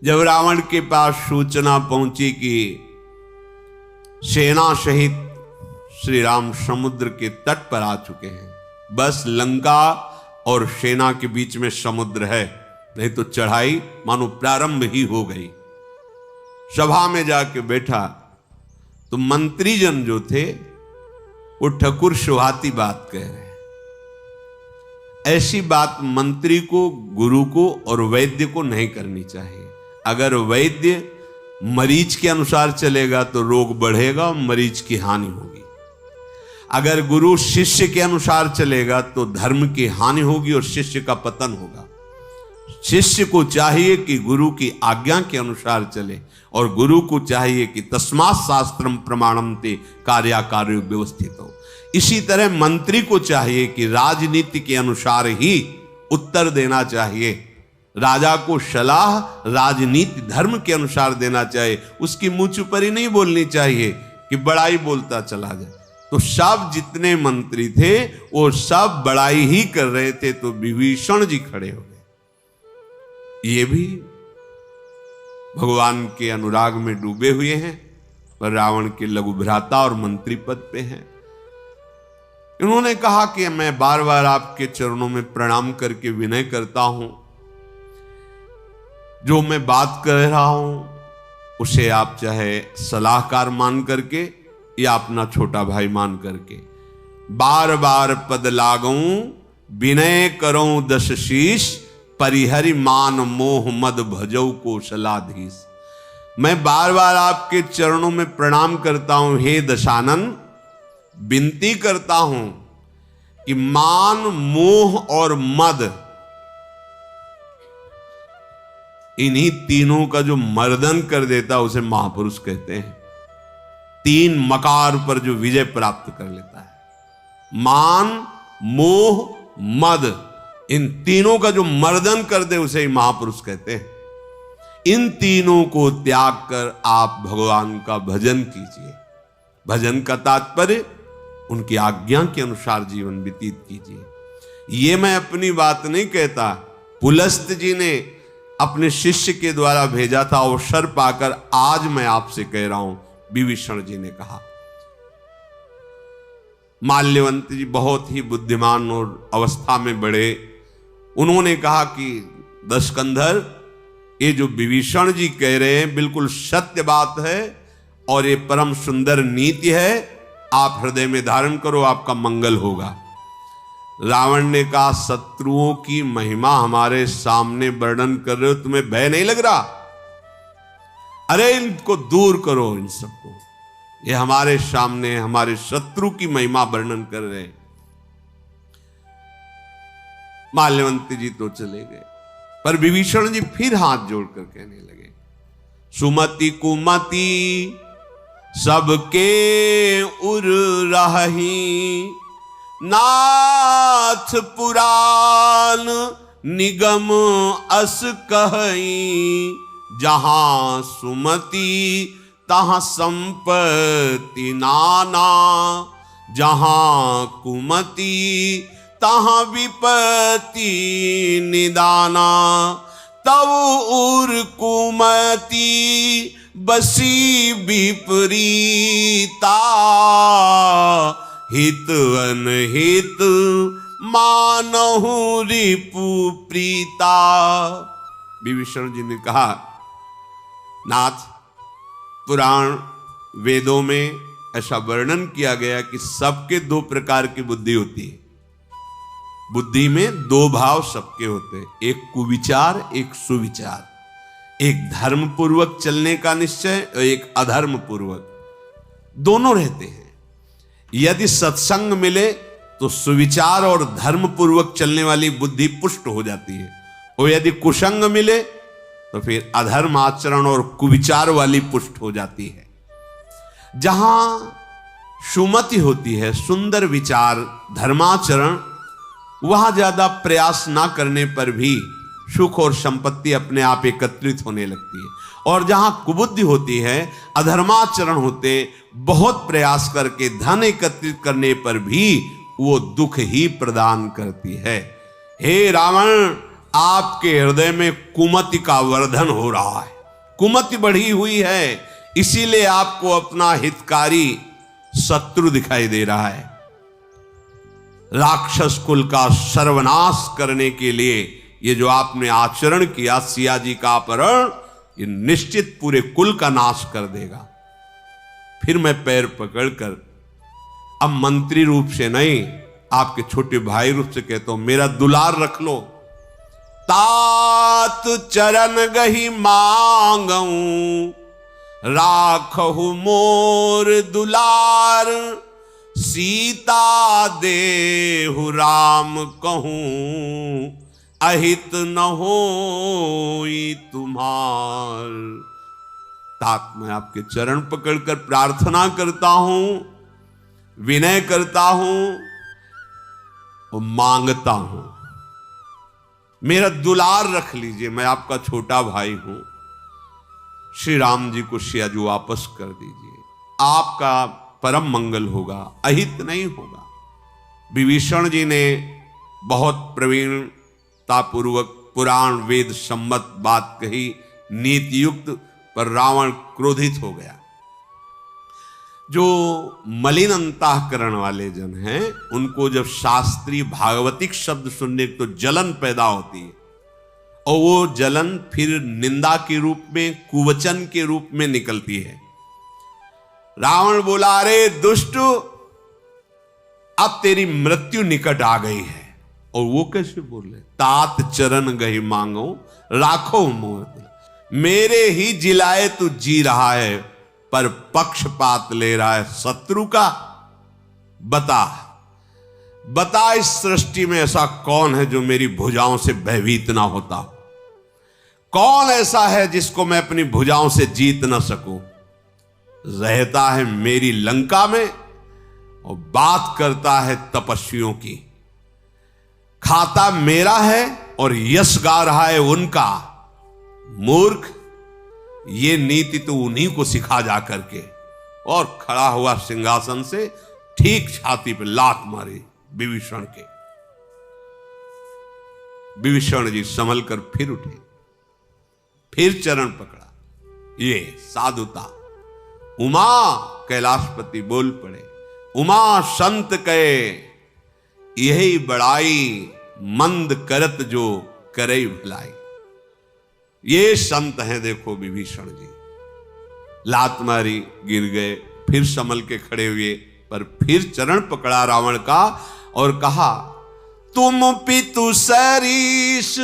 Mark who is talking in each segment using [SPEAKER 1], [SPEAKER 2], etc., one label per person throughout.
[SPEAKER 1] जब रावण के पास सूचना पहुंची कि सेना सहित श्री राम समुद्र के तट पर आ चुके हैं, बस लंका और सेना के बीच में समुद्र है, नहीं तो चढ़ाई मानो प्रारंभ ही हो गई। सभा में जाके बैठा तो मंत्रीजन जो थे वो ठकुर सुहाती बात कह रहे हैं। ऐसी बात मंत्री को, गुरु को और वैद्य को नहीं करनी चाहिए। अगर वैद्य मरीज के अनुसार चलेगा तो रोग बढ़ेगा और मरीज की हानि होगी। अगर गुरु शिष्य के अनुसार चलेगा तो धर्म की हानि होगी और शिष्य का पतन होगा। शिष्य को चाहिए कि गुरु की आज्ञा के अनुसार चले और गुरु को चाहिए कि तस्मात् शास्त्रम प्रमाणन्ते कार्याकार्यो व्यवस्थित हो। इसी तरह मंत्री को चाहिए कि राजनीति के अनुसार ही उत्तर देना चाहिए। राजा को सलाह राजनीति धर्म के अनुसार देना चाहिए, उसकी मुंह चुपरी नहीं बोलनी चाहिए कि बड़ाई बोलता चला जाए। तो सब जितने मंत्री थे वो सब बड़ाई ही कर रहे थे, तो विभीषण जी खड़े हो गए। ये भी भगवान के अनुराग में डूबे हुए हैं, पर रावण के लघु भ्राता और मंत्री पद पे हैं। इन्होंने कहा कि मैं बार बार आपके चरणों में प्रणाम करके विनय करता हूं, जो मैं बात कर रहा हूं उसे आप चाहे सलाहकार मान करके या अपना छोटा भाई मान करके, बार बार पद लागूं विनय करूं दश शीश, परिहरि मान मोह मद भजौ कौशलाधीश। मैं बार बार आपके चरणों में प्रणाम करता हूं, हे दशानन, विनती करता हूं कि मान, मोह और मद, इन्हीं तीनों का जो मर्दन कर देता उसे महापुरुष कहते हैं। तीन मकार पर जो विजय प्राप्त कर लेता है, मान, मोह, मद, इन तीनों का जो मर्दन कर दे उसे ही महापुरुष कहते हैं। इन तीनों को त्याग कर आप भगवान का भजन कीजिए। भजन का तात्पर्य उनकी आज्ञा के अनुसार जीवन व्यतीत कीजिए। ये मैं अपनी बात नहीं कहता, पुलस्त जी ने अपने शिष्य के द्वारा भेजा था, अवसर पाकर आज मैं आपसे कह रहा हूं, विभीषण जी ने कहा। माल्यवंत जी बहुत ही बुद्धिमान और अवस्था में बड़े, उन्होंने कहा कि दशकंधर, ये जो विभीषण जी कह रहे हैं बिल्कुल सत्य बात है और ये परम सुंदर नीति है, आप हृदय में धारण करो, आपका मंगल होगा। रावण ने कहा, शत्रुओं की महिमा हमारे सामने वर्णन कर रहे हो, तुम्हें भय नहीं लग रहा? अरे इनको दूर करो, इन सबको, ये हमारे सामने हमारे शत्रु की महिमा वर्णन कर रहे हैं। माल्यवंत जी तो चले गए, पर विभीषण जी फिर हाथ जोड़कर कहने लगे, सुमति कुमति सबके उर रही, नाथ पुराण निगम अस कहीं, जहां सुमति तहां संपत्ति नाना, जहां कुमति तहां विपत्ति निदाना, तब उर कुमति बसी विपरीता, हित अनहित मानहु रिपु प्रीता। विभीषण जी ने कहा, नाथ, पुराण वेदों में ऐसा वर्णन किया गया कि सबके दो प्रकार की बुद्धि होती है। बुद्धि में दो भाव सबके होते हैं, एक कुविचार, एक सुविचार। एक धर्म पूर्वक चलने का निश्चय और एक अधर्म पूर्वक, दोनों रहते हैं। यदि सत्संग मिले तो सुविचार और धर्म पूर्वक चलने वाली बुद्धि पुष्ट हो जाती है, और यदि कुसंग मिले तो फिर अधर्म आचरण और कुविचार वाली पुष्ट हो जाती है। जहां सुमति होती है, सुंदर विचार, धर्माचरण, वहां ज्यादा प्रयास ना करने पर भी सुख और संपत्ति अपने आप एकत्रित होने लगती है। और जहां कुबुद्धि होती है, अधर्माचरण होते, बहुत प्रयास करके धन एकत्रित करने पर भी वो दुख ही प्रदान करती है। हे रावण, आपके हृदय में कुमति का वर्धन हो रहा है, कुमति बढ़ी हुई है, इसीलिए आपको अपना हितकारी शत्रु दिखाई दे रहा है। राक्षस कुल का सर्वनाश करने के लिए ये जो आपने आचरण किया, सिया जी का अपहरण, ये निश्चित पूरे कुल का नाश कर देगा। फिर मैं पैर पकड़कर अब मंत्री रूप से नहीं, आपके छोटे भाई रूप से कहता हूं, मेरा दुलार रख लो। तात चरण गही मांगऊं, राखहु मोर दुलार, सीता देहु राम कहूं, अहित न होई तुम्हार। तात मैं आपके चरण पकड़कर प्रार्थना करता हूं, विनय करता हूं और मांगता हूं, मेरा दुलार रख लीजिए, मैं आपका छोटा भाई हूं। श्री राम जी को सिया जी वापस कर दीजिए, आपका परम मंगल होगा, अहित नहीं होगा। विभीषण जी ने बहुत प्रवीणतापूर्वक पुराण वेद सम्मत बात कही, नीति युक्त, पर रावण क्रोधित हो गया। जो मलिन अंतःकरण वाले जन हैं, उनको जब शास्त्रीय भागवतिक शब्द सुनने तो जलन पैदा होती है, और वो जलन फिर निंदा के रूप में, कुवचन के रूप में निकलती है। रावण बोला, अरे दुष्ट, अब तेरी मृत्यु निकट आ गई है। और वो कैसे बोले, तात चरण गही मांगो, राखो मोर, मेरे ही जिलाए तू जी रहा है, पर पक्षपात ले रहा है शत्रु का। बता बता, इस सृष्टि में ऐसा कौन है जो मेरी भुजाओं से भयभीत ना होता? कौन ऐसा है जिसको मैं अपनी भुजाओं से जीत ना सकूं? रहता है मेरी लंका में और बात करता है तपस्वियों की, खाता मेरा है और यश गा रहा है उनका। मूर्ख, ये नीति तो उन्हीं को सिखा जा करके। और खड़ा हुआ सिंहासन से ठीक छाती पे लात मारी विभीषण के। विभीषण जी संभल कर फिर उठे, फिर चरण पकड़ा। ये साधुता। उमा कैलाशपति बोल पड़े, उमा संत कहे यही बड़ाई, मंद करत जो करे भलाई। ये संत हैं, देखो विभीषण जी। लात मारी, गिर गए, फिर संभल के खड़े हुए, पर फिर चरण पकड़ा रावण का और कहा, तुम पितु सरीस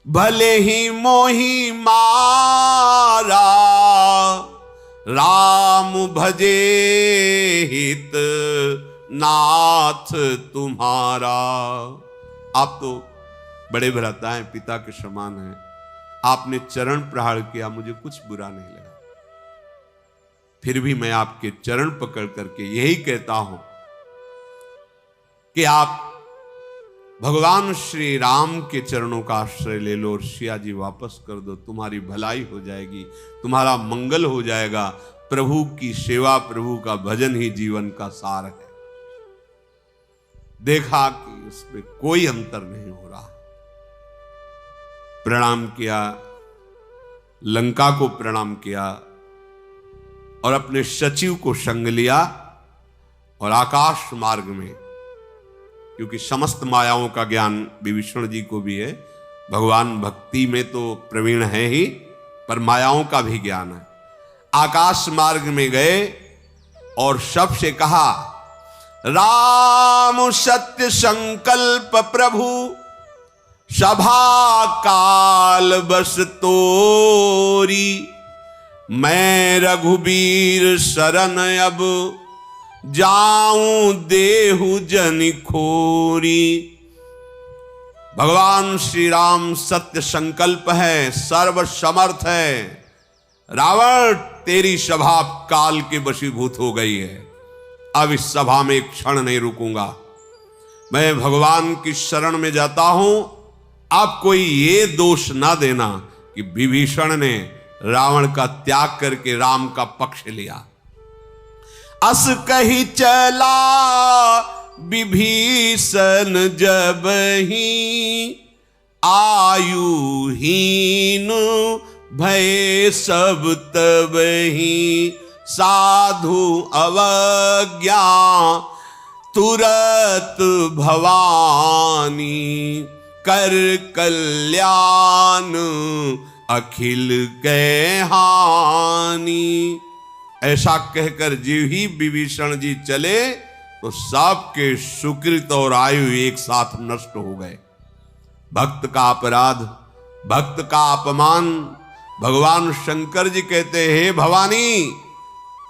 [SPEAKER 1] भले ही मोही मारा, राम भजे हित नाथ तुम्हारा। आप तो बड़े भ्राता हैं, पिता के समान हैं, आपने चरण प्रहार किया, मुझे कुछ बुरा नहीं लगा। फिर भी मैं आपके चरण पकड़ करके यही कहता हूं कि आप भगवान श्री राम के चरणों का आश्रय ले लो और सिया जी वापस कर दो, तुम्हारी भलाई हो जाएगी, तुम्हारा मंगल हो जाएगा। प्रभु की सेवा, प्रभु का भजन ही जीवन का सार है। देखा कि उसमें कोई अंतर नहीं हो रहा। प्रणाम किया, लंका को प्रणाम किया और अपने सचिव को संग लिया और आकाश मार्ग में, क्योंकि समस्त मायाओं का ज्ञान विभीषण जी को भी है, भगवान भक्ति में तो प्रवीण है ही, पर मायाओं का भी ज्ञान है। आकाश मार्ग में गए और सबसे कहा, राम सत्य संकल्प प्रभु, सभा काल बस तोरी, मैं रघुबीर शरण अब जाऊं देहु जन खोरी। भगवान श्री राम सत्य संकल्प है, सर्व समर्थ है। रावण, तेरी सभा काल के वशीभूत हो गई है, अब इस सभा में एक क्षण नहीं रुकूंगा। मैं भगवान की शरण में जाता हूं। आप कोई ये दोष ना देना कि विभीषण ने रावण का त्याग करके राम का पक्ष लिया। अस कही चला विभीषण जब ही, आयुहीन भय सब तब ही, साधु अवज्ञा तुरत भवानी, कर कल्याण अखिल के हानि। ऐसा कहकर जीव ही विभीषण जी चले तो सबके सुकृत और आयु एक साथ नष्ट हो गए। भक्त का अपराध, भक्त का अपमान, भगवान शंकर जी कहते हैं भवानी,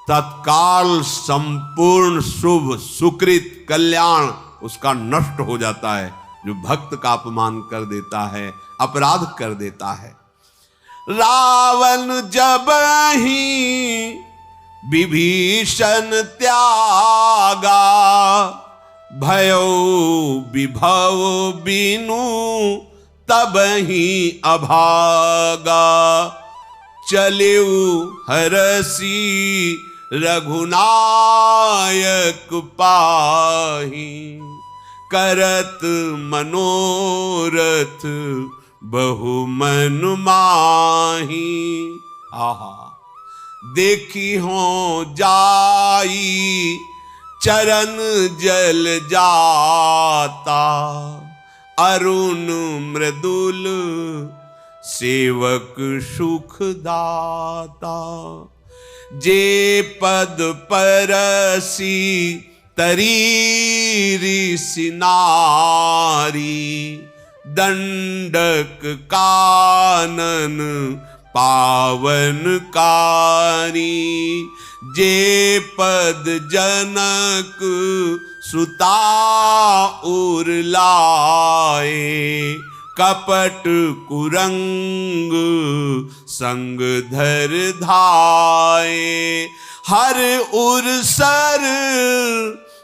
[SPEAKER 1] तत्काल संपूर्ण शुभ सुकृत कल्याण उसका नष्ट हो जाता है जो भक्त का अपमान कर देता है, अपराध कर देता है। रावण जब ही विभीषण त्यागा, भयो विभव बिनु तब ही अभागा, चलेउ हरसी रघुनायक पाही, करत मनोरथ बहु मन माही। आहा, देखी हो जाई चरण जल जाता, अरुण मृदुल सेवक सुख दाता, जे पद परसी तरीरी सिनारी, दंडक कानन पावनकारी, जे पद जनक सुता उर लाए, कपट कुरंग संग धर धाये, हर उर सर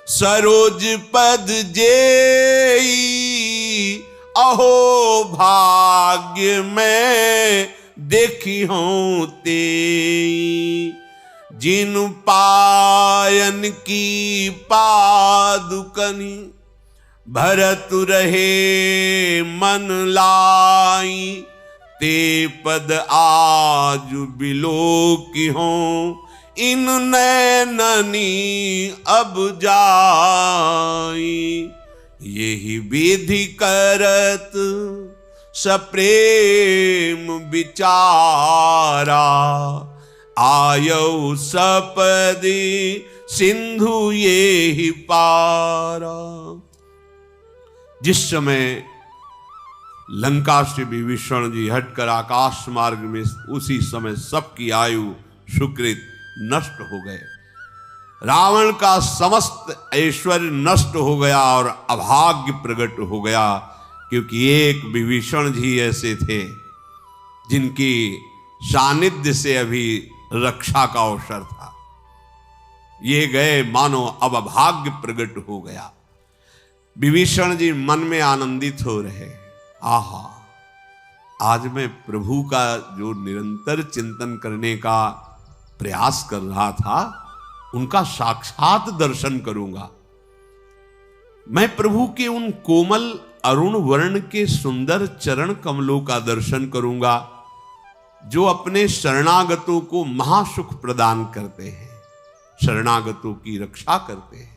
[SPEAKER 1] सरोज पद जेई, अहो भाग्य में देखी हूं तेई, जिन पायन की पादुकनी, भरत रहे मन लाई, ते पद आज बिलो की हों, इन नैननी अब जाई, यही विधि करत सप्रेम विचारा, आयौ सपदि सिंधु ये ही पारा। जिस समय लंका से विभीषण जी हटकर आकाश मार्ग में, उसी समय सबकी आयु सुकृत नष्ट हो गए। रावण का समस्त ऐश्वर्य नष्ट हो गया और अभाग्य प्रकट हो गया, क्योंकि एक विभीषण जी ऐसे थे जिनकी सानिध्य से अभी रक्षा का अवसर था। ये गए, मानो अब अभाग्य प्रकट हो गया। विभीषण जी मन में आनंदित हो रहे, आहा, आज मैं प्रभु का जो निरंतर चिंतन करने का प्रयास कर रहा था, उनका साक्षात दर्शन करूंगा। मैं प्रभु के उन कोमल अरुण वर्ण के सुंदर चरण कमलों का दर्शन करूंगा, जो अपने शरणागतों को महासुख प्रदान करते हैं, शरणागतों की रक्षा करते हैं।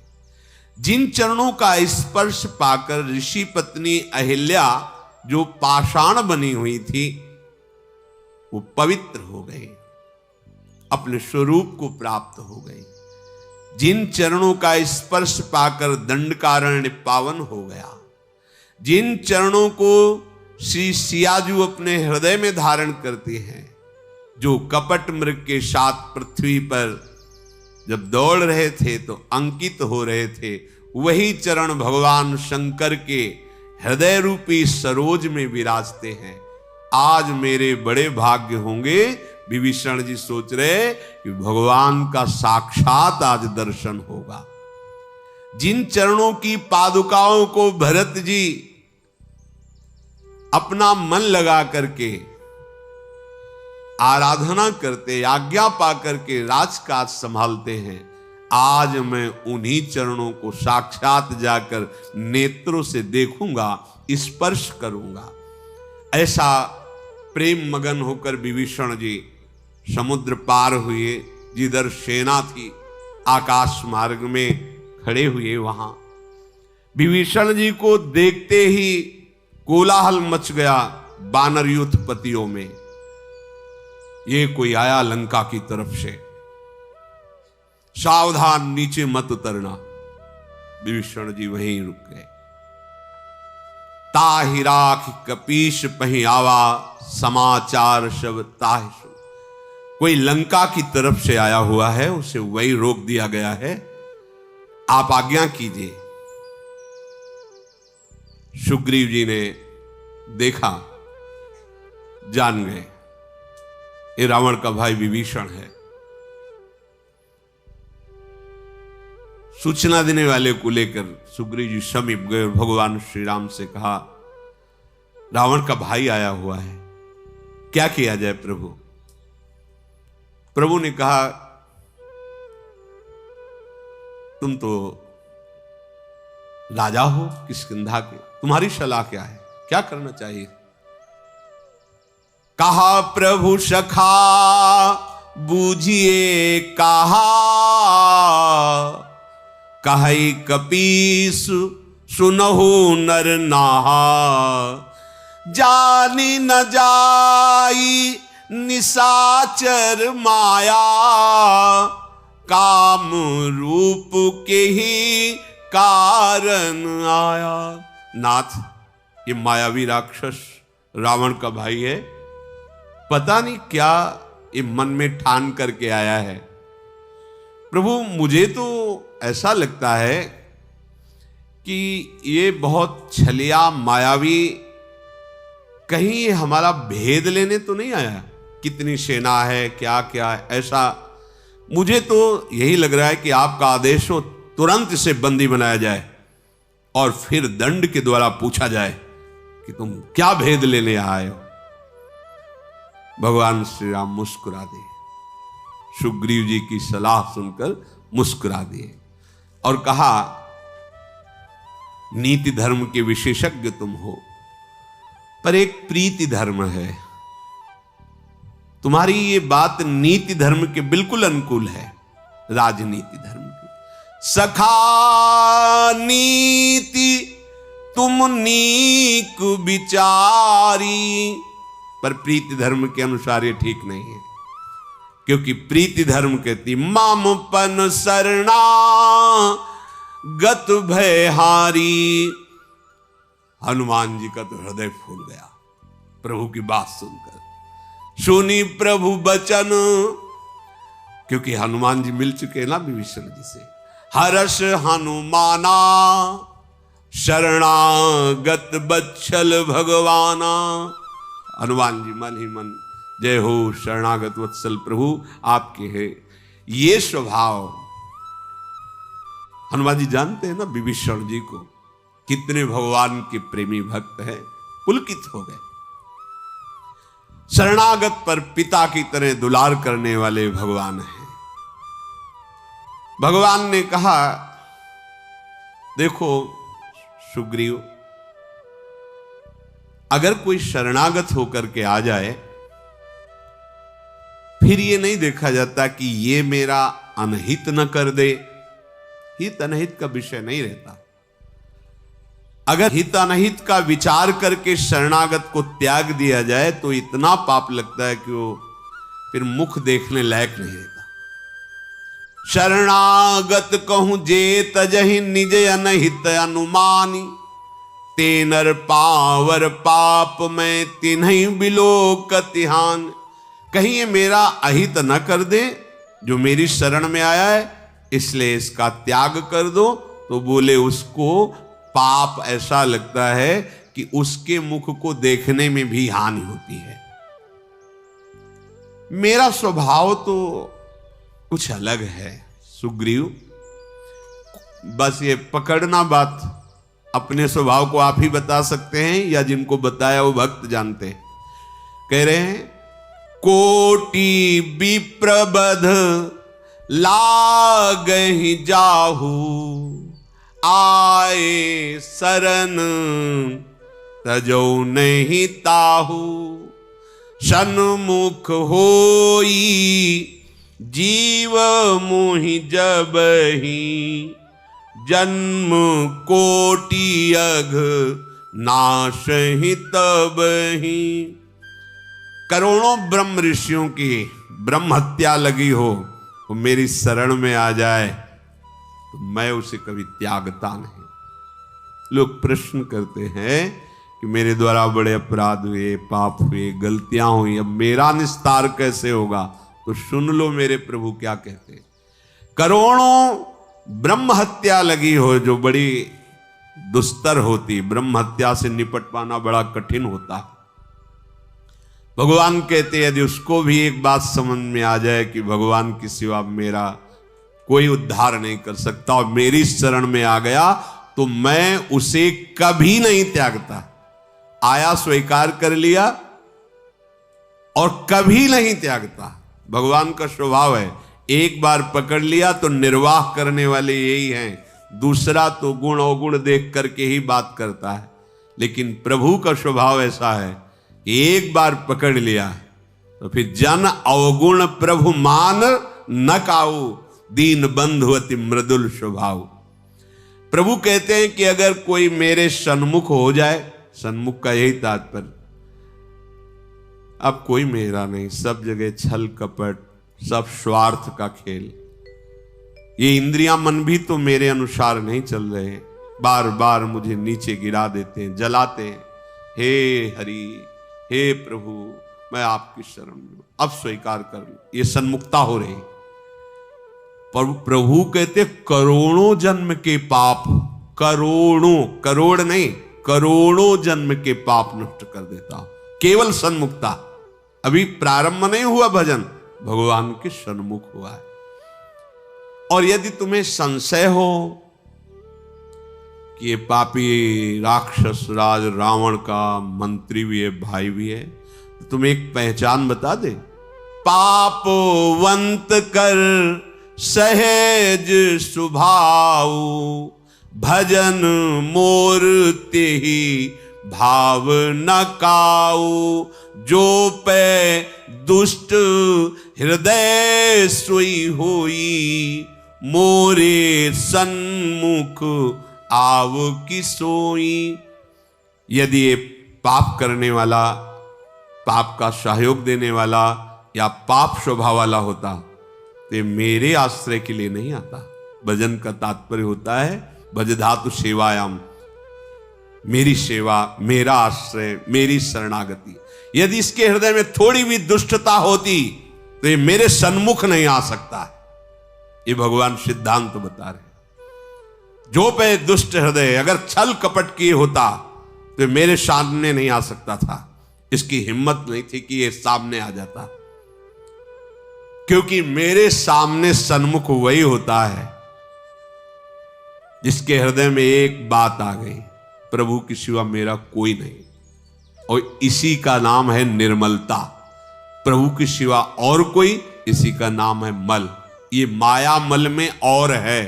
[SPEAKER 1] जिन चरणों का स्पर्श पाकर ऋषि पत्नी अहिल्या, जो पाषाण बनी हुई थी, वो पवित्र हो गई, अपने स्वरूप को प्राप्त हो गई। जिन चरणों का स्पर्श पाकर दंडकारण्य पावन हो गया, जिन चरणों को श्री सियाजू अपने हृदय में धारण करते हैं, जो कपट मृग के साथ पृथ्वी पर जब दौड़ रहे थे तो अंकित हो रहे थे, वही चरण भगवान शंकर के हृदय रूपी सरोज में विराजते हैं। आज मेरे बड़े भाग्य होंगे, विभीषण जी सोच रहे कि भगवान का साक्षात आज दर्शन होगा। जिन चरणों की पादुकाओं को भरत जी अपना मन लगा करके आराधना करते, आज्ञा पा करके राजकाज संभालते हैं, आज मैं उन्हीं चरणों को साक्षात जाकर नेत्रों से देखूंगा, स्पर्श करूंगा। ऐसा प्रेम मगन होकर विभीषण जी समुद्र पार हुए। जिधर सेना थी आकाश मार्ग में खड़े हुए, वहां विभीषण जी को देखते ही कोलाहल मच गया वानर युद्धपतियों में। ये कोई आया लंका की तरफ से, सावधान नीचे मत उतरना। विभीषण जी वहीं रुक गए। ताहि राख कपीश पही आवा, समाचार सब ताहि सुन। कोई लंका की तरफ से आया हुआ है, उसे वही रोक दिया गया है, आप आज्ञा कीजिए। सुग्रीव जी ने देखा, जान गए ये रावण का भाई विभीषण है। सूचना देने वाले को लेकर सुग्रीव जी समीप गए और भगवान श्री राम से कहा, रावण का भाई आया हुआ है, क्या किया जाए प्रभु? प्रभु ने कहा, तुम तो राजा हो किष्किंधा के, तुम्हारी सलाह क्या है, क्या करना चाहिए? कहा प्रभु सखा बूझिए कहा, कहई कपीस सुनहु नर नाहा। जानी न जाई निशाचर माया, काम रूप के ही कारण आया। नाथ, ये मायावी राक्षस रावण का भाई है, पता नहीं क्या ये मन में ठान करके आया है। प्रभु, मुझे तो ऐसा लगता है कि ये बहुत छलिया मायावी, कहीं ये हमारा भेद लेने तो नहीं आया, कितनी सेना है, क्या क्या है, ऐसा मुझे तो यही लग रहा है कि आपका आदेश हो तुरंत इसे बंदी बनाया जाए और फिर दंड के द्वारा पूछा जाए कि तुम क्या भेद लेने आए हो। भगवान श्री राम मुस्कुरा दिए, सुग्रीव जी की सलाह सुनकर मुस्कुरा दिए और कहा, नीति धर्म के विशेषज्ञ तुम हो, पर एक प्रीति धर्म है। तुम्हारी ये बात नीति धर्म के बिल्कुल अनुकूल है, राजनीति धर्म की। सखा नीति तुम नीक विचारी, पर प्रीति धर्म के अनुसार ये ठीक नहीं है, क्योंकि प्रीति धर्म कहती मामपन शरणा गत भयहारी। हनुमान जी का तो हृदय फूल गया प्रभु की बात सुनकर, सुनी प्रभु बचन, क्योंकि हनुमान जी मिल चुके ना विभीषण जी से। हर्ष हनुमाना शरणागत बत्सल भगवाना। हनुमान जी मन ही मन, जय हो शरणागत वत्सल प्रभु आपके है। ये स्वभाव हनुमान जी जानते हैं ना विभीषण जी को, कितने भगवान के प्रेमी भक्त हैं, पुलकित हो गए। शरणागत पर पिता की तरह दुलार करने वाले भगवान हैं। भगवान ने कहा, देखो सुग्रीव, अगर कोई शरणागत होकर के आ जाए, फिर ये नहीं देखा जाता कि ये मेरा अनहित न कर दे। हित अनहित का विषय नहीं रहता। अगर हित अनहित का विचार करके शरणागत को त्याग दिया जाए तो इतना पाप लगता है कि वो फिर मुख देखने लायक नहीं रहता। शरणागत कहूं जे तजहि निज अनहित अनुमानी, ते नर पावर पाप में तिन्हि बिलोकतिहान। कहीं ये मेरा अहित न कर दे, जो मेरी शरण में आया है, इसलिए इसका त्याग कर दो। तो बोले, उसको पाप ऐसा लगता है कि उसके मुख को देखने में भी हानि होती है। मेरा स्वभाव तो कुछ अलग है सुग्रीव, बस ये पकड़ना बात। अपने स्वभाव को आप ही बता सकते हैं या जिनको बताया वो भक्त जानते हैं। कह रहे हैं, कोटि विप्रबध लागहि जाहू, आए शरण तजो नहीं ताहू, सन्मुख होई जीव मोहि जबहि, जन्म कोटि अघ नाशहि तबहि। करोड़ों ब्रह्म ऋषियों की ब्रह्म हत्या लगी हो, वो मेरी शरण में आ जाए तो मैं उसे कभी त्यागता नहीं। लोग प्रश्न करते हैं कि मेरे द्वारा बड़े अपराध हुए, पाप हुए, गलतियां हुई, अब मेरा निस्तार कैसे होगा? तो सुन लो मेरे प्रभु क्या कहते हैं। करोड़ों ब्रह्म हत्या लगी हो जो बड़ी दुस्तर होती, ब्रह्म हत्या से निपट पाना बड़ा कठिन होता है। भगवान कहते हैं यदि उसको भी एक बात समझ में आ जाए कि भगवान के सिवा मेरा कोई उद्धार नहीं कर सकता और मेरी शरण में आ गया तो मैं उसे कभी नहीं त्यागता। आया स्वीकार कर लिया और कभी नहीं त्यागता। भगवान का स्वभाव है, एक बार पकड़ लिया तो निर्वाह करने वाले यही हैं, दूसरा तो गुण अवगुण देख करके ही बात करता है। लेकिन प्रभु का स्वभाव ऐसा है, एक बार पकड़ लिया तो फिर जन अवगुण प्रभु मान न काऊ, दीन बंधु अति मृदुल स्वभाव। प्रभु कहते हैं कि अगर कोई मेरे सन्मुख हो जाए, सन्मुख का यही तात्पर्य, अब कोई मेरा नहीं, सब जगह छल कपट, सब स्वार्थ का खेल, ये इंद्रियां मन भी तो मेरे अनुसार नहीं चल रहे, बार बार मुझे नीचे गिरा देते हैं, जलाते हैं। हे हरि, हे प्रभु, मैं आपकी शरण में हूं, अब स्वीकार कर लो। ये सन्मुखता हो रही। पर प्रभु कहते करोड़ों जन्म के पाप, करोड़ों, करोड़ नहीं, करोड़ों जन्म के पाप नष्ट कर देता हूं, केवल सन्मुखता। अभी प्रारंभ नहीं हुआ भजन, भगवान के सन्मुख हुआ है। और यदि तुम्हें संशय हो कि ये पापी राक्षस राज रावण का मंत्री भी है, भाई भी है, तो तुम्हें एक पहचान बता दे। पापवंत कर सहज स्वभाव, भजन मोर तेहि भाव न काऊ, जो पे दुष्ट हृदय सोई होई, मोरे सन्मुख आव की सोई। यदि ये पाप करने वाला, पाप का सहयोग देने वाला या पाप स्वभाव वाला होता तो ये मेरे आश्रय के लिए नहीं आता। भजन का तात्पर्य होता है भज धातु सेवायाम, मेरी सेवा, मेरा आश्रय, मेरी शरणागति। यदि इसके हृदय में थोड़ी भी दुष्टता होती तो ये मेरे सन्मुख नहीं आ सकता है। ये भगवान सिद्धांत बता रहे। जो पे दुष्ट हृदय अगर छल कपट किए होता तो मेरे सामने नहीं आ सकता था। इसकी हिम्मत नहीं थी कि ये सामने आ जाता, क्योंकि मेरे सामने सन्मुख वही होता है जिसके हृदय में एक बात आ गई, प्रभु के सिवा मेरा कोई नहीं, और इसी का नाम है निर्मलता। प्रभु के सिवा और कोई, इसी का नाम है मल। ये माया मल में और है,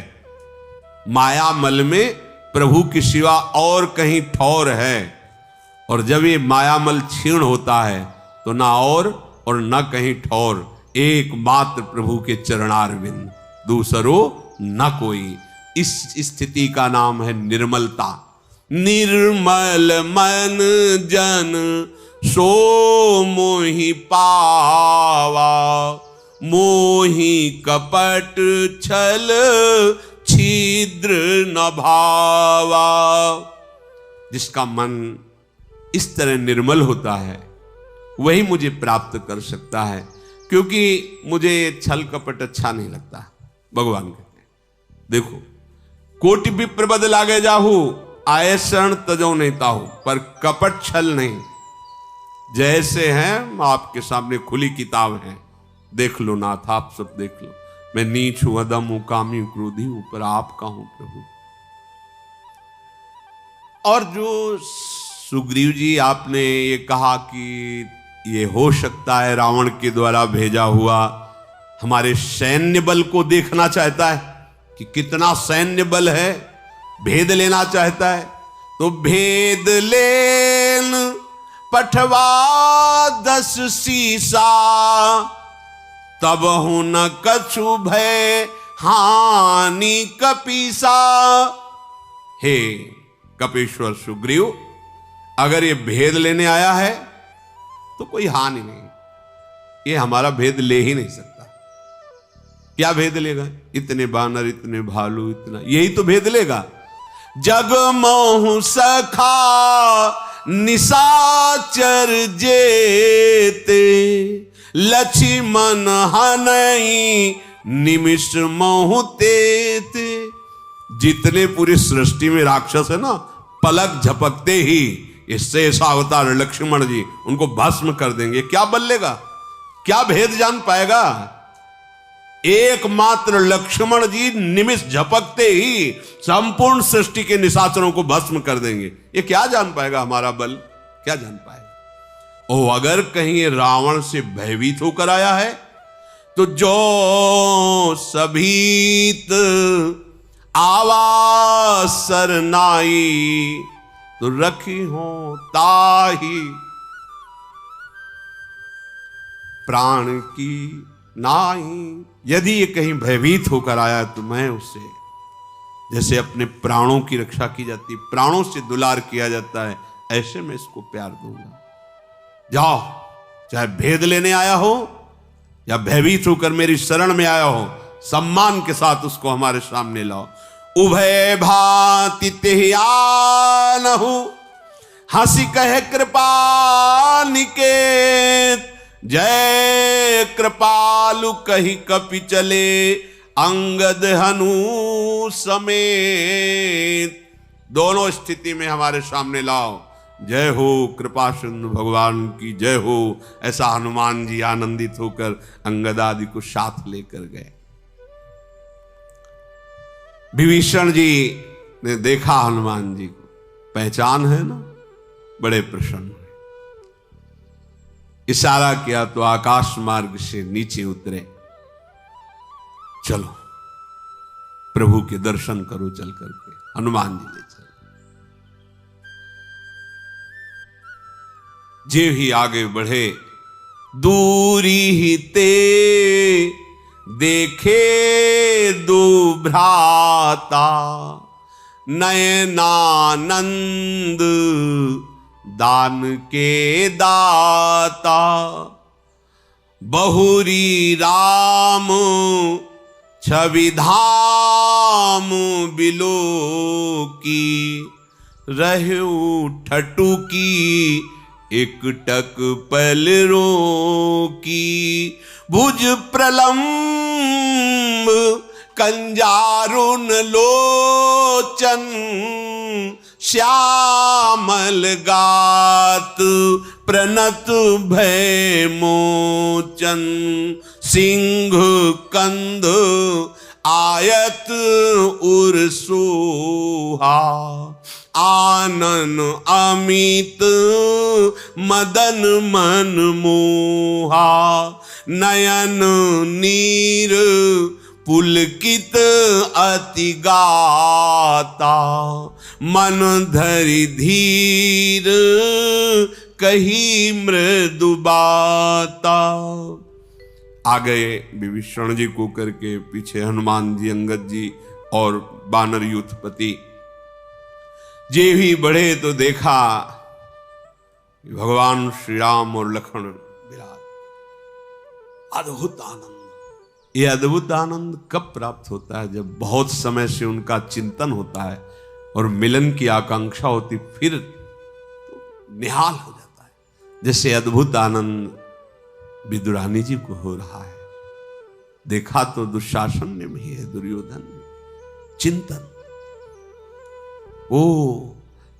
[SPEAKER 1] माया मल में प्रभु के सिवा और कहीं ठौर है। और जब ये मायामल क्षीण होता है तो ना और न कहीं ठौर, एकमात्र प्रभु के चरणारविंद, दूसरो न कोई। इस स्थिति का नाम है निर्मलता। निर्मल मन जन सो मोहि पावा, मोहि कपट छल छिद्र न भावा। जिसका मन इस तरह निर्मल होता है वही मुझे प्राप्त कर सकता है, क्योंकि मुझे छल कपट अच्छा नहीं लगता। भगवान कहते हैं देखो, कोटि विप्र बद लागे जाहू, आए शरण तजो नहीं ताहू, पर कपट छल नहीं। जैसे हैं आपके सामने खुली किताब है, देख लो नाथ, आप सब देख लो। मैं नीच हूं, अदम हूं, कामी हूं, क्रोधी हूं, पर आपका हूं प्रभु। और जो सुग्रीव जी आपने ये कहा कि ये हो सकता है रावण के द्वारा भेजा हुआ, हमारे सैन्य बल को देखना चाहता है कि कितना सैन्य बल है, भेद लेना चाहता है, तो भेद ले पठवा 10 सीसा, तब हूं न कछु भय हानि कपीसा। हे कपीश्वर सुग्रीव, अगर ये भेद लेने आया है तो कोई हानि नहीं, ये हमारा भेद ले ही नहीं सकता। क्या भेद लेगा? इतने बानर, इतने भालू, इतना, यही तो भेद लेगा। जग मोहु सखा निशाचर जेते, लक्ष्मण हनई निमिष मोहु तेते। जितने पूरी सृष्टि में राक्षस है ना, पलक झपकते ही इससे ऐसा अवतार लक्ष्मण जी उनको भस्म कर देंगे। क्या बल लेगा? क्या भेद जान पाएगा? एकमात्र लक्ष्मण जी निमिष झपकते ही संपूर्ण सृष्टि के निशाचरों को भस्म कर देंगे। ये क्या जान पाएगा हमारा बल? क्या जान पाएगा? ओ अगर कहीं रावण से भयभीत होकर आया है तो जो सभीत आवा सरनाई, तो रखी हो ताही प्राण की नाई। यदि ये कहीं भयभीत होकर आया तो मैं उससे, जैसे अपने प्राणों की रक्षा की जाती, प्राणों से दुलार किया जाता है, ऐसे मैं इसको प्यार दूंगा। जाओ, चाहे भेद लेने आया हो या भयभीत होकर मेरी शरण में आया हो, सम्मान के साथ उसको हमारे सामने लाओ। उभय भांति तिहियानहु, हंसी कहे कृपा निकेत। जय कृपालु कही कपि चले, अंगद हनु समेत। दोनों स्थिति में हमारे सामने लाओ। जय हो कृपा सिंधु भगवान की जय हो। ऐसा हनुमान जी आनंदित होकर अंगद आदि को साथ लेकर गए। विभीषण जी ने देखा हनुमान जी को, पहचान है ना, बड़े प्रसन्न हुए। इशारा किया तो आकाश मार्ग से नीचे उतरे। चलो प्रभु के दर्शन करो चल करके। हनुमान जी ले चले। जे ही आगे बढ़े, दूरी ही ते देखे दो भ्राता, नयनानंद दान के दाता। बहुरी राम छवि धाम बिलो की, रहु ठटू की एकटक पलरो की। भुज प्रलंब कंजारुन लोचन, श्यामल गात प्रणत भय मोचन। सिंह कंध आयत उर सोहा, आनन अमित मदन मन मोहा। नयन नीर पुलकित अति गाता, मन धरि धीर कही मृदु बाता। आ गए विभीषण जी को करके, पीछे हनुमान जी, अंगद जी और बानर यूथपति। जे भी बढ़े तो देखा भगवान श्री राम और लक्ष्मण विराज। अद्भुत आनंद। ये अद्भुत आनंद कब प्राप्त होता है? जब बहुत समय से उनका चिंतन होता है और मिलन की आकांक्षा होती, फिर तो निहाल हो जाता है। जैसे अद्भुत आनंद विदुरानी जी को हो रहा है। देखा तो दुशासन ने भी है, दुर्योधन ने। चिंतन, ओ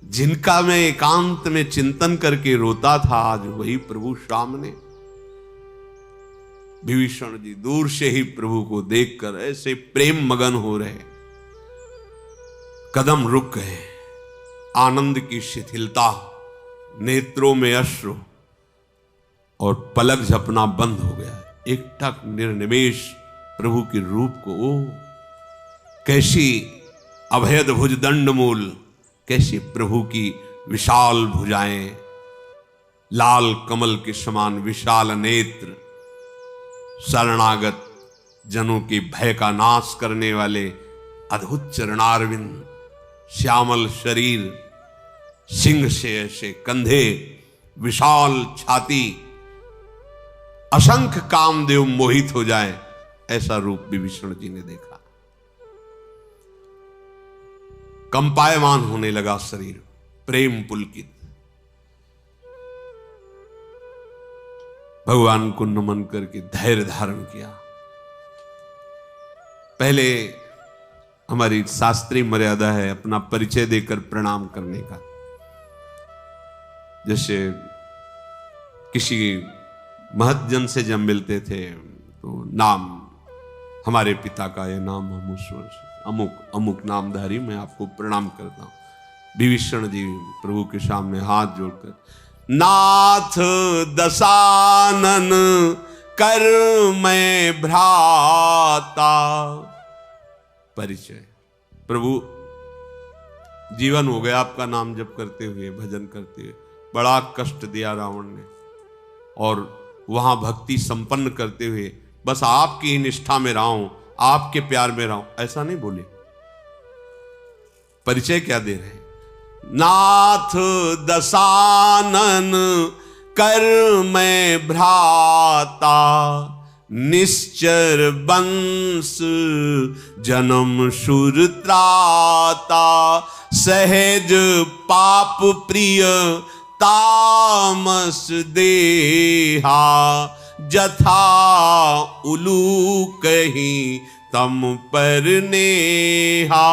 [SPEAKER 1] जिनका मैं एकांत में चिंतन करके रोता था, आज वही प्रभु सामने। विभीषण जी दूर से ही प्रभु को देखकर ऐसे प्रेम मगन हो रहे, कदम रुक गए। आनंद की शिथिलता, नेत्रों में अश्रु और पलक झपना बंद हो गया। एकटक निर्निमेष प्रभु के रूप को, ओ कैसी अभेद भुज दंड मूल, कैसी प्रभु की विशाल भुजाएं, लाल कमल के समान विशाल नेत्र, शरणागत जनों के भय का नाश करने वाले अद्भुत चरणारविंद, श्यामल शरीर, सिंह से ऐसे कंधे, विशाल छाती, असंख्य कामदेव मोहित हो जाए ऐसा रूप विभीषण जी ने देखा। कंपायमान होने लगा शरीर, प्रेम पुलकित। भगवान को नमन करके धैर्य धारण किया। पहले हमारी शास्त्रीय मर्यादा है अपना परिचय देकर प्रणाम करने का। जैसे किसी महत्जन से जब मिलते थे तो नाम, हमारे पिता का यह नाम अमुक अमुक नामधारी, मैं आपको प्रणाम करता हूं। विभीषण जी प्रभु के सामने हाथ जोड़कर, नाथ दशानन कर मैं भ्राता। परिचय, प्रभु जीवन हो गया आपका नाम जप करते हुए, भजन करते हुए, बड़ा कष्ट दिया रावण ने, और वहां भक्ति संपन्न करते हुए बस आपकी निष्ठा में रहा हूं, आपके प्यार में रहा हूं, ऐसा नहीं बोले। परिचय क्या दे रहे हैं? नाथ दशानन कर मैं भ्राता, निश्चर वंश जन्म सुर त्राता, सहज पाप प्रिय तामस देहा, जथा उलूक ही तम पर नेहा।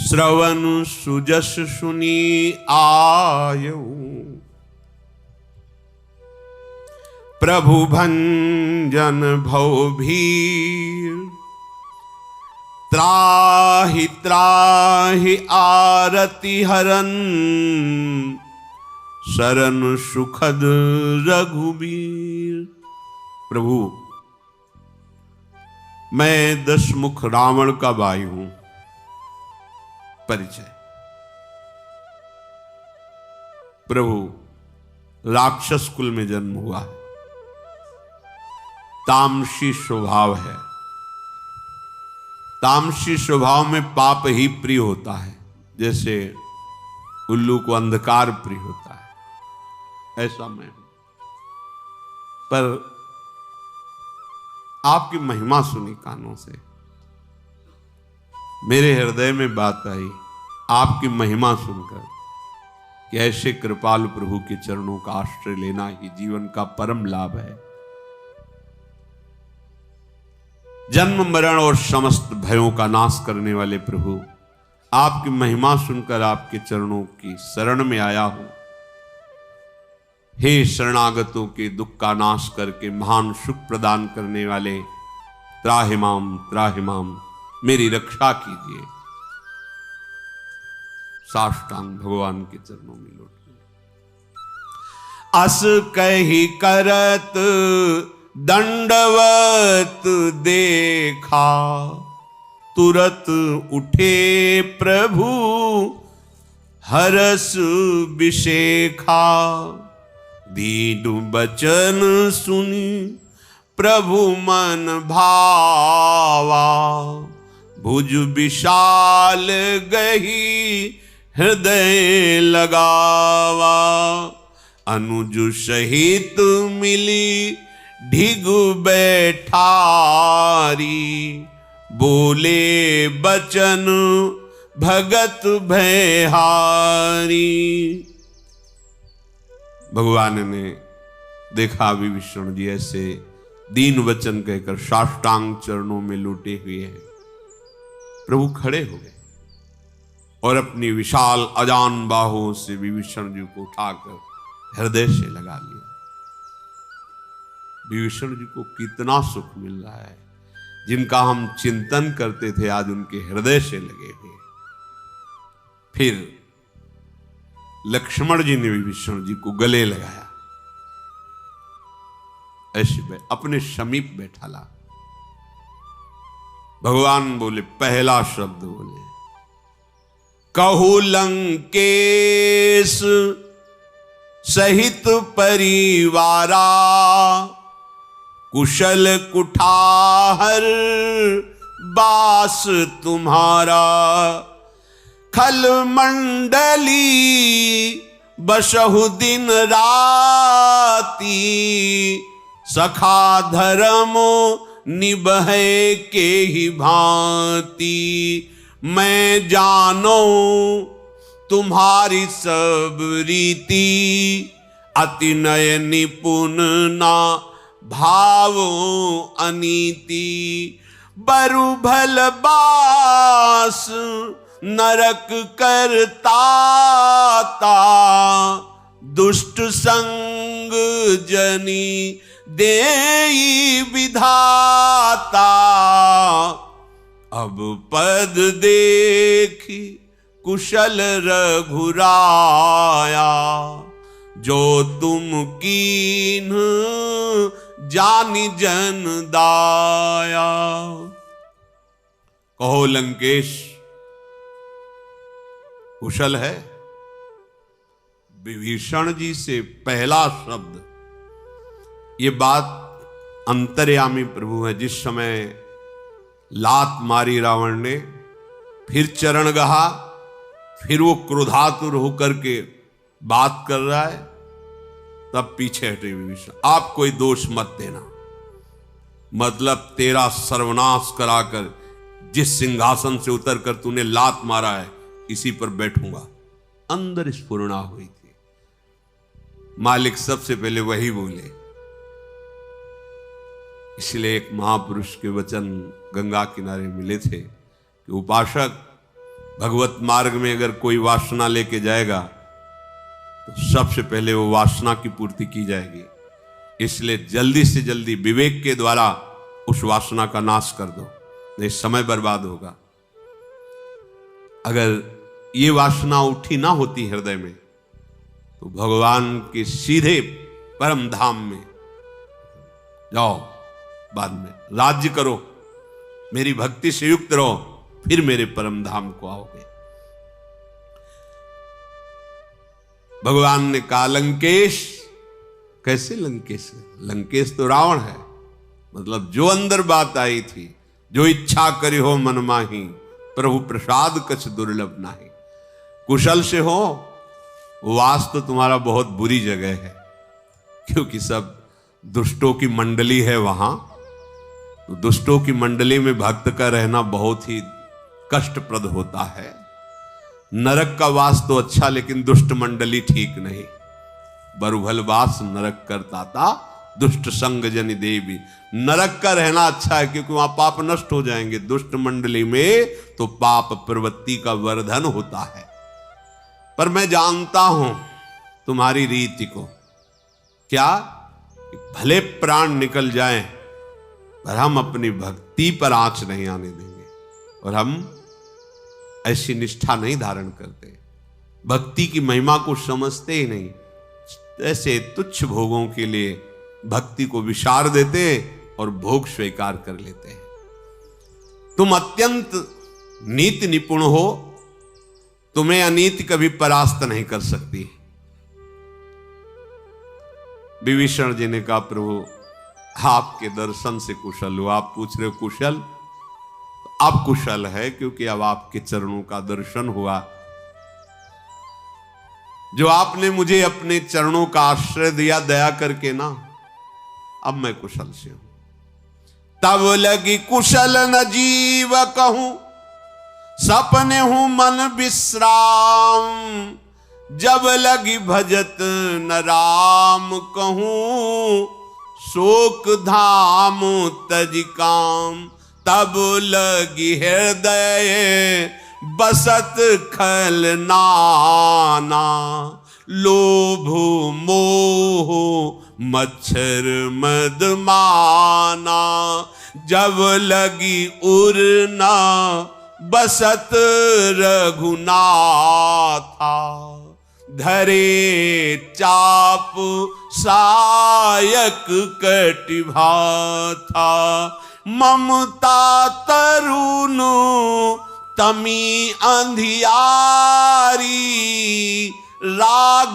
[SPEAKER 1] श्रवण सुजस सुनी आयऊ, प्रभु भंजन भव भीर, त्राहि त्राहि आरति हरन, शरण सुखद रघुबीर। प्रभु मैं दशमुख रावण का भाई हूं। परिचय, प्रभु राक्षस कुल में जन्म हुआ है, तामसी स्वभाव है। तामसी स्वभाव में पाप ही प्रिय होता है, जैसे उल्लू को अंधकार प्रिय होता है, ऐसा मैं हूं। पर आपकी महिमा सुनी कानों से, मेरे हृदय में बात आई आपकी महिमा सुनकर कि ऐसे कृपालु प्रभु के चरणों का आश्रय लेना ही जीवन का परम लाभ है। जन्म मरण और समस्त भयों का नाश करने वाले प्रभु, आपकी महिमा सुनकर आपके चरणों की शरण में आया हूं। हे शरणागतों के दुख का नाश करके महान सुख प्रदान करने वाले, त्राहिमाम मेरी रक्षा कीजिए। साष्टांग भगवान के चरणों में लौट गए। अस कही करत दंडवत देखा, तुरत उठे प्रभु हरस विशेखा। दीन बचन सुनी प्रभु मन भावा, भुज विशाल गही हृदय लगावा। अनुज सहित मिली ढिगु बैठारी, बोले बचन भगत भयहारी। भगवान ने देखा विभीषण जी ऐसे दीन वचन कहकर साष्टांग चरणों में लूटे हुए हैं। प्रभु खड़े हो गए और अपनी विशाल अजान बाहों से विभीषण जी को उठाकर हृदय से लगा लिया। विभीषण जी को कितना सुख मिल रहा है, जिनका हम चिंतन करते थे आज उनके हृदय से लगे हुए। फिर लक्ष्मण जी ने विभीषण जी को गले लगाया, ऐसे अपने समीप बैठा ला। भगवान बोले, पहला शब्द बोले, कहु लंकेश सहित परिवारा, कुशल कुठार बास तुम्हारा। खल मंडली बसहु दिन राती, सखा धर्म निभय के ही भांति। मैं जानो तुम्हारी सब रीति, अति नय निपुण ना भावो अनीति। बरु भल बास नरक करताता, दुष्ट संग जनी देई विधाता। अब पद देखी कुशल रघुराया, जो तुम कीन्ह जानि जन दाया। कहो लंकेश कुशल है। विभीषण जी से पहला शब्द, ये बात अंतर्यामी प्रभु है। जिस समय लात मारी रावण ने, फिर चरण गहा, फिर वो क्रोधातुर होकर के बात कर रहा है, तब पीछे हटे विभीषण। आप कोई दोष मत देना, मतलब तेरा सर्वनाश कराकर जिस सिंहासन से उतरकर तूने लात मारा है, इसी पर बैठूंगा। अंदर स्फुरणा हुई थी। मालिक सबसे पहले वही बोले। इसलिए एक महापुरुष के वचन गंगा किनारे मिले थे कि उपासक भगवत मार्ग में अगर कोई वासना लेके जाएगा तो सबसे पहले वो वासना की पूर्ति की जाएगी। इसलिए जल्दी से जल्दी विवेक के द्वारा उस वासना का नाश कर दो, नहीं समय बर्बाद होगा। अगर ये वासना उठी ना होती हृदय में, तो भगवान के सीधे परम धाम में जाओ, बाद में राज्य करो, मेरी भक्ति से युक्त रहो, फिर मेरे परम धाम को आओगे। भगवान ने कहा लंकेश। कैसे लंकेश? लंकेश तो रावण है। मतलब जो अंदर बात आई थी, जो इच्छा करी हो मन माही, प्रभु प्रसाद कछ दुर्लभ नाही। कुशल से हो, वास तो तुम्हारा बहुत बुरी जगह है, क्योंकि सब दुष्टों की मंडली है वहां। तो दुष्टों की मंडली में भक्त का रहना बहुत ही कष्टप्रद होता है। नरक का वास तो अच्छा, लेकिन दुष्ट मंडली ठीक नहीं। बरुभल वास नरक करताता, दुष्ट संग जनि देवी। नरक का रहना अच्छा है, क्योंकि वहां पाप नष्ट हो जाएंगे। दुष्ट मंडली में तो पाप प्रवृत्ति का वर्धन होता है। पर मैं जानता हूं तुम्हारी रीति को, क्या भले प्राण निकल जाएं, पर हम अपनी भक्ति पर आंच नहीं आने देंगे। और हम ऐसी निष्ठा नहीं धारण करते, भक्ति की महिमा को समझते ही नहीं। ऐसे तुच्छ भोगों के लिए भक्ति को विसार देते और भोग स्वीकार कर लेते हैं। तुम अत्यंत नीति निपुण हो, तुम्हें अनीति कभी परास्त नहीं कर सकती। विभीषण जी ने कहा प्रभु आपके दर्शन से कुशल हो। आप पूछ रहे हो कुशल, तो अब कुशल है, क्योंकि अब आपके चरणों का दर्शन हुआ। जो आपने मुझे अपने चरणों का आश्रय दिया दया करके ना, अब मैं कुशल से हूं। तब लगी कुशल न जीव कहूं, सपने हूं मन विश्राम। जब लगी भजत न राम कहूं, शोक धाम तज काम। तब लगी हृदय बसत खल नाना। लोभ मोह मच्छर मद माना। जब लगी उड़ना बसत रघुनाथा। धरे चाप सायक कटिभा था। ममता तरुण तमी अंधियारी, राग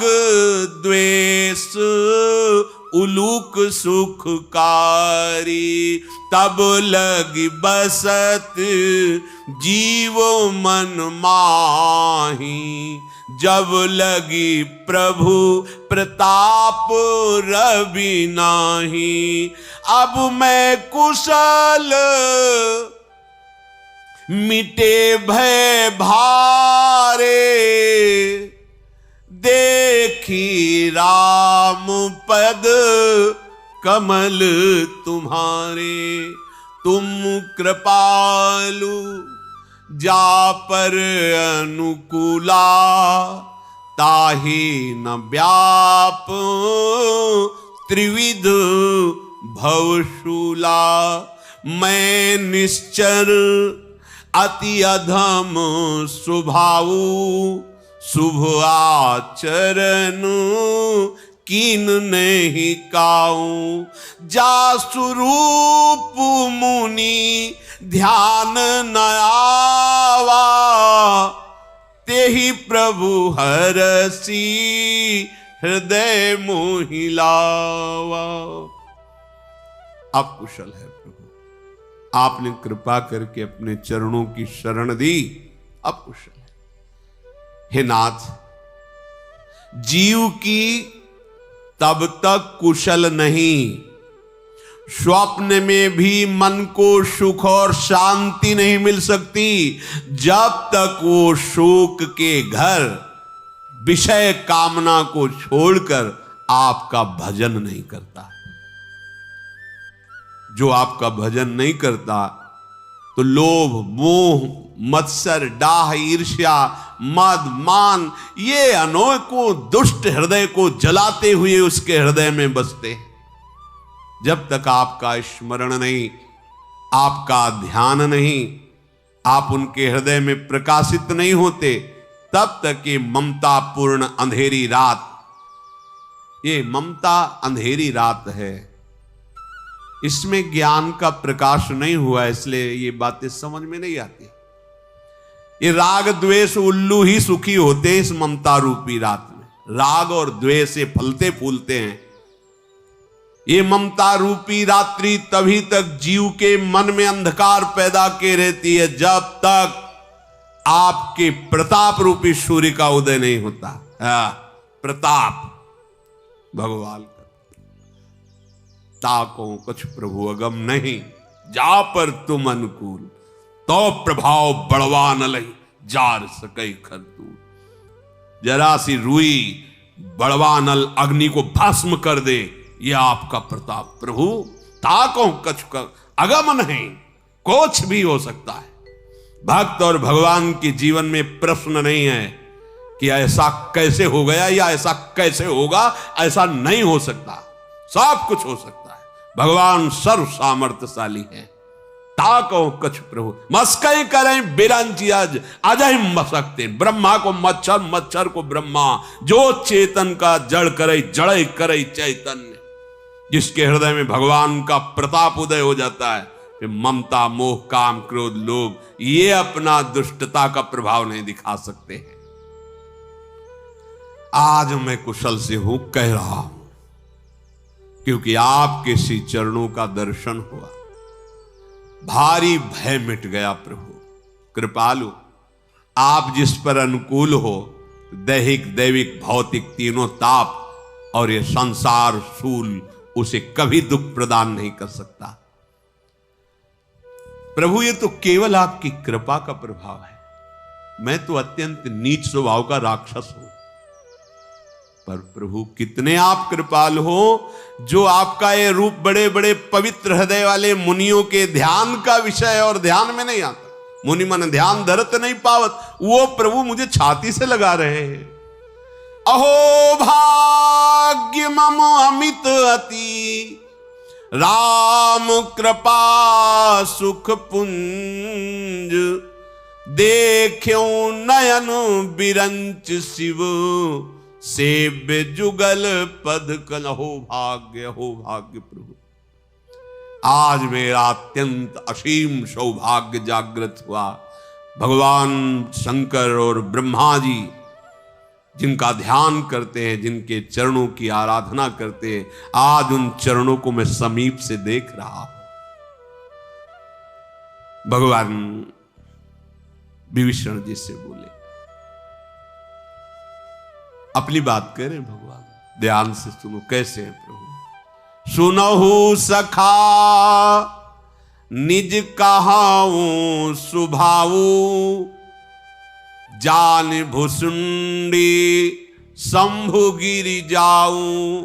[SPEAKER 1] द्वेष उलूक सुखकारी। तब लगी बसत जीव मन माही, जब लगी प्रभु प्रताप रवि नाही। अब मैं कुशल मिटे भय भारे, देखी राम पद कमल तुम्हारे। तुम कृपालु जा पर अनुकूला, ताहि न व्याप त्रिविध भवशूला। मैं निश्चर अति अधम स्वभावु, शुभ आचरण कीन नहीं काऊं। जासु रूप मुनि ध्यान न आवा, तेहि प्रभु हरसी हृदय मोहिलावा। आप कुशल है प्रभु, आपने कृपा करके अपने चरणों की शरण दी, अब कुशल है। हे नाथ, जीव की तब तक कुशल नहीं, स्वप्न में भी मन को सुख और शांति नहीं मिल सकती, जब तक वो शोक के घर विषय कामना को छोड़कर आपका भजन नहीं करता। जो आपका भजन नहीं करता तो लोभ, मोह, मत्सर, डाह, ईर्ष्या, मद, मान, ये अनेकों दुष्ट हृदय को जलाते हुए उसके हृदय में बसते हैं। जब तक आपका स्मरण नहीं, आपका ध्यान नहीं, आप उनके हृदय में प्रकाशित नहीं होते, तब तक ये ममता पूर्ण अंधेरी रात, ये ममता अंधेरी रात है, इसमें ज्ञान का प्रकाश नहीं हुआ, इसलिए ये बातें समझ में नहीं आती। ये राग द्वेष उल्लू ही सुखी होते हैं इस ममता रूपी रात में। राग और द्वेष से फलते फूलते हैं। ये ममता रूपी रात्रि तभी तक जीव के मन में अंधकार पैदा के रहती है, जब तक आपके प्रताप रूपी सूर्य का उदय नहीं होता। प्रताप भगवान का, ताको कुछ प्रभु अगम नहीं, जा पर तुम अनुकूल, तो प्रभाव बढ़वा न लही, जार सके खरतूत। जरा सी रुई बढ़वा नल अग्नि को भस्म कर दे, यह आपका प्रताप प्रभु। ताको कछ का अगम नहीं, कुछ भी हो सकता है। भक्त और भगवान के जीवन में प्रश्न नहीं है कि ऐसा कैसे हो गया या ऐसा कैसे होगा, ऐसा नहीं हो सकता, सब कुछ हो सकता है। भगवान सर्व सामर्थ्यशाली है। ताको कछ प्रभु मस्कई करें बिरंची अजय मसकते, ब्रह्मा को मच्छर, मच्छर को ब्रह्मा, जो चेतन का जड़ करे जड़ करे चैतन्य। जिसके हृदय में भगवान का प्रताप उदय हो जाता है, फिर ममता, मोह, काम, क्रोध, लोभ ये अपना दुष्टता का प्रभाव नहीं दिखा सकते हैं। आज मैं कुशल से हूं कह रहा हूं, क्योंकि आपके श्री चरणों का दर्शन हुआ, भारी भय मिट गया। प्रभु कृपालु, आप जिस पर अनुकूल हो, दैहिक, दैविक, भौतिक तीनों ताप और ये संसार शूल उसे कभी दुख प्रदान नहीं कर सकता। प्रभु ये तो केवल आपकी कृपा का प्रभाव है। मैं तो अत्यंत नीच स्वभाव का राक्षस हूं, पर प्रभु कितने आप कृपाल हो, जो आपका ये रूप बड़े बड़े पवित्र हृदय वाले मुनियों के ध्यान का विषय और ध्यान में नहीं आता। मुनि मन ध्यान धरत नहीं पावत, वो प्रभु मुझे छाती से लगा रहे हैं। अहो भाग्य मम अमित अति, राम कृपा सुख पुंज, देख्यो नयन बिरंच शिव, सेव्य जुगल पद कल। हो भाग्य प्रभु, आज मेरा अत्यंत असीम सौभाग्य जागृत हुआ। भगवान शंकर और ब्रह्मा जी जिनका ध्यान करते हैं, जिनके चरणों की आराधना करते हैं, आज उन चरणों को मैं समीप से देख रहा हूं। भगवान विभीषण जी से बोले, अपनी बात करें भगवान, ध्यान से सुनो। कैसे हैं प्रभु? सुनहु सखा निज कहाऊं सुभाऊ, जान भुसुंडी शंभु गिरि जाऊं,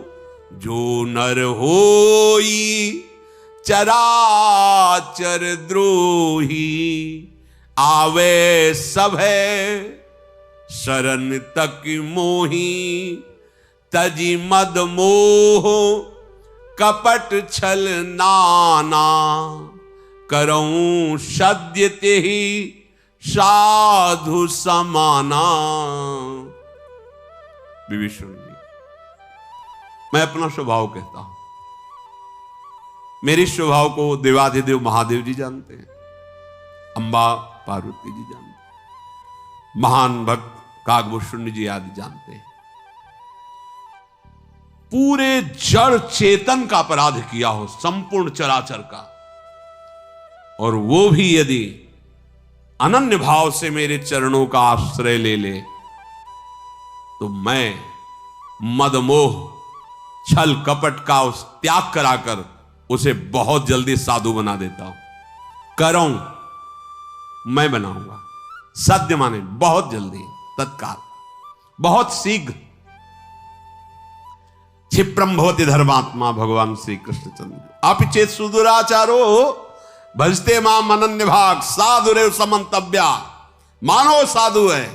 [SPEAKER 1] जो नर होई चराचर द्रोही, आवे सभे शरण तक मोही, तजी मद मोह कपट छल नाना, करऊं सद्य तेहि साधु समाना। विभीषण जी, मैं अपना स्वभाव कहता हूं, मेरे स्वभाव को देवाधिदेव महादेव जी जानते हैं, अंबा पार्वती जी जानते हैं, महान भक्त कागभूषण जी आदि जानते हैं। पूरे जड़ चेतन का अपराध किया हो, संपूर्ण चराचर का, और वो भी यदि अनन्य भाव से मेरे चरणों का आश्रय ले ले, तो मैं मदमोह छल कपट का उस त्याग कराकर उसे बहुत जल्दी साधु बना देता हूं। करूं मैं बनाऊंगा, सद्य माने बहुत जल्दी, तत्काल, बहुत शीघ्र। क्षिप्रम भवति धर्मात्मा, भगवान श्री कृष्णचंद्र। आप चेत सुदुराचारो भजते माम अनन्य भाग, साधुरेव समन्तव्या। मानो साधु है।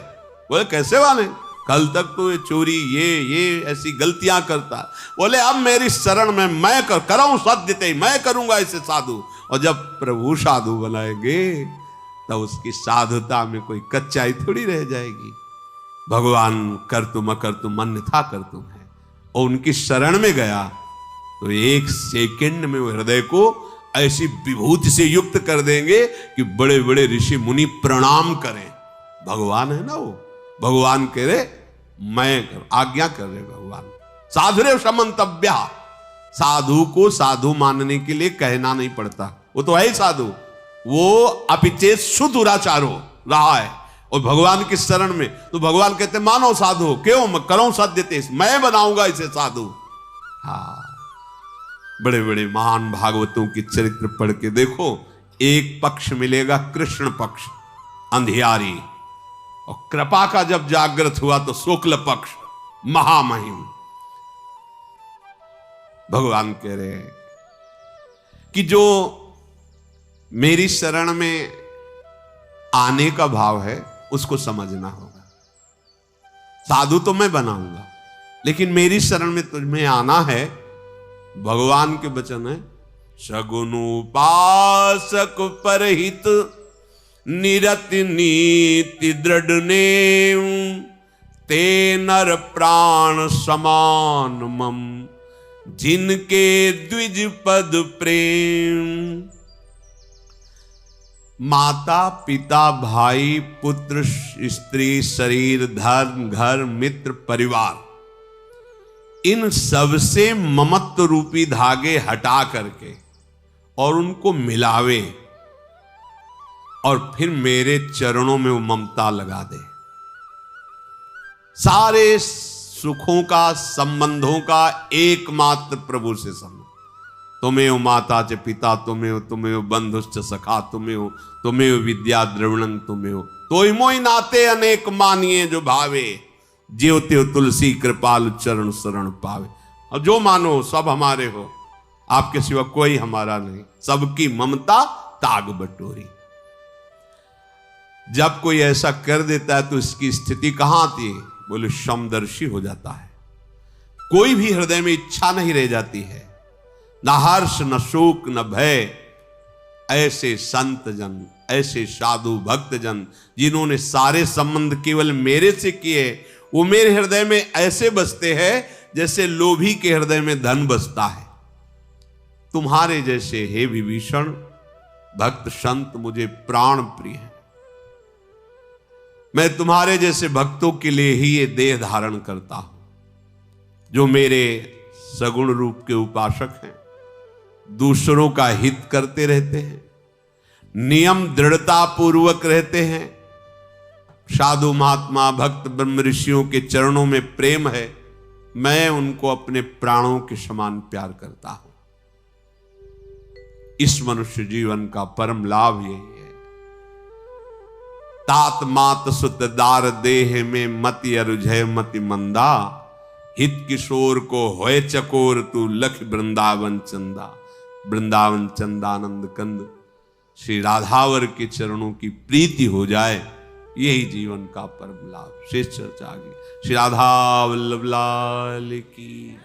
[SPEAKER 1] बोले कैसे माने? कल तक तो ये चोरी ये ऐसी गलतियां करता। बोले अब मेरी शरण में मैं कराऊं सद्यते, मैं करूंगा इसे साधु। और जब प्रभु साधु बनाएंगे तब उसकी साधुता में कोई कच्चाई थोड़ी रह जाएगी। भगवान कर्तुम अकर्तुम अन्यथा कर्तुम है, और उनकी शरण में गया तो एक सेकंड में वो हृदय को ऐसी विभूति से युक्त कर देंगे कि बड़े बड़े ऋषि मुनि प्रणाम करें। भगवान है ना वो, भगवान कह रहे मैं आज्ञा कर रहे भगवान। साधुरेव समन्तव्या, साधु को साधु मानने के लिए कहना नहीं पड़ता, वो तो है ही साधु। वो अपिचेत सुदुराचारो रहा है और भगवान की शरण में, तो भगवान कहते मानो साधु, क्यों मैं करूं सद्यते, मैं बनाऊंगा इसे साधु। हाँ, बड़े बड़े महान भागवतों की चरित्र पढ़ के देखो, एक पक्ष मिलेगा कृष्ण पक्ष अंधियारी, और कृपा का जब जागृत हुआ तो शुक्ल पक्ष महामहिम। भगवान कह रहे हैं कि जो मेरी शरण में आने का भाव है उसको समझना होगा। साधु तो मैं बनाऊंगा, लेकिन मेरी शरण में तुम्हें आना है। भगवान के वचन है, सगुनुपासक परहित निरति नीति दृढ़ नेम, ते नर प्राण समान मम, जिनके द्विज पद प्रेम। माता पिता भाई पुत्र स्त्री शरीर धर्म घर मित्र परिवार, इन सबसे ममत्व रूपी धागे हटा करके और उनको मिलावे, और फिर मेरे चरणों में वो ममता लगा दे। सारे सुखों का संबंधों का एकमात्र प्रभु से संबंध। तुमेव माता च पिता तुमेव बंधुश्च सखा तुमेव विद्या द्रविणं तुमेव, तोय मोय नाते अनेक मानिए जो भावे, ज्यो त्यो तुलसी कृपाल चरण शरण पावे। और जो मानो सब हमारे हो, आपके सिवा कोई हमारा नहीं, सबकी ममता ताग बटोरी। जब कोई ऐसा कर देता है तो इसकी स्थिति कहां आती है? बोले समदर्शी हो जाता है। कोई भी हृदय में इच्छा नहीं रह जाती है, न हर्ष न शोक न भय। ऐसे संत जन, ऐसे साधु भक्त जन जिन्होंने सारे संबंध केवल मेरे से किए, वो मेरे हृदय में ऐसे बसते हैं जैसे लोभी के हृदय में धन बसता है। तुम्हारे जैसे हे विभीषण भक्त संत मुझे प्राण प्रिय है। मैं तुम्हारे जैसे भक्तों के लिए ही ये देह धारण करता हूं, जो मेरे सगुण रूप के उपासक हैं, दूसरों का हित करते रहते हैं, नियम दृढ़ता पूर्वक रहते हैं, साधु महात्मा भक्त ब्रह्म ऋषियों के चरणों में प्रेम है, मैं उनको अपने प्राणों के समान प्यार करता हूं। इस मनुष्य जीवन का परम लाभ यही है। तात मात सुत दार देह में मति अरुझय मति मंदा, हित किशोर को होए चकोर तू लख वृंदावन चंदा। वृंदावन चंदानंद कंद श्री राधावर के चरणों की प्रीति हो जाए, यही जीवन का परम लाभ। शेष चर्चा आगे। श्री राधा वल्लभ लाल की।